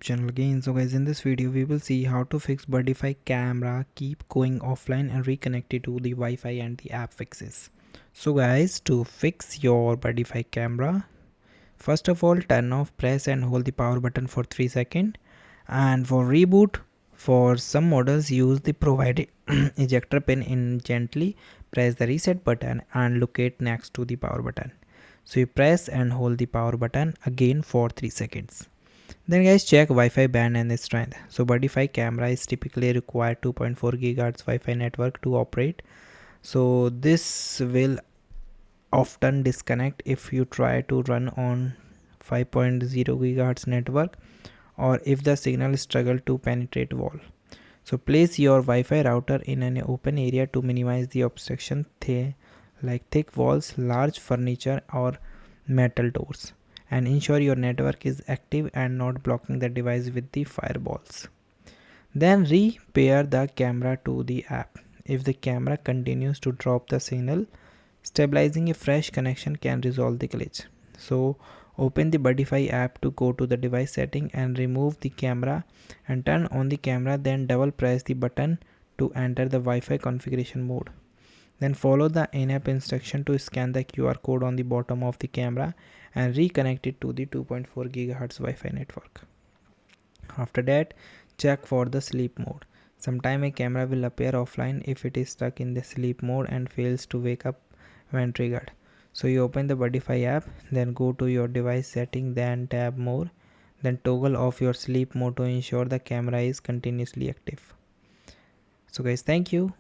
Channel again. So guys, in this video we will see how to fix Birdfy camera keep going offline and reconnect it to the Wi-Fi and the app fixes. So guys, to fix your Birdfy camera, first of all turn off, press and hold the power button for 3 seconds, and for reboot, for some models use the provided ejector pin in. Gently press the reset button and locate next to the power button. So you press and hold the power button again for 3 seconds. Then guys, check Wi-Fi band and the strength. So Birdfy camera is typically require 2.4 GHz Wi-Fi network to operate. So this will often disconnect if you try to run on 5.0 GHz network, or if the signal struggle to penetrate wall. So place your Wi-Fi router in an open area to minimize the obstruction, like thick walls, large furniture or metal doors, and ensure your network is active and not blocking the device with the fireballs. Then re-pair the camera to the app. If the camera continues to drop the signal, stabilizing a fresh connection can resolve the glitch. So open the Birdfy app to go to the device setting and remove the camera and turn on the camera, then double press the button to enter the Wi-Fi configuration mode. Then follow the in-app instruction to scan the QR code on the bottom of the camera and reconnect it to the 2.4 GHz Wi-Fi network. After that, check for the sleep mode. Sometime a camera will appear offline if it is stuck in the sleep mode and fails to wake up when triggered. So you open the Birdfy app, then go to your device setting, then tab more, then toggle off your sleep mode to ensure the camera is continuously active. So guys, thank you.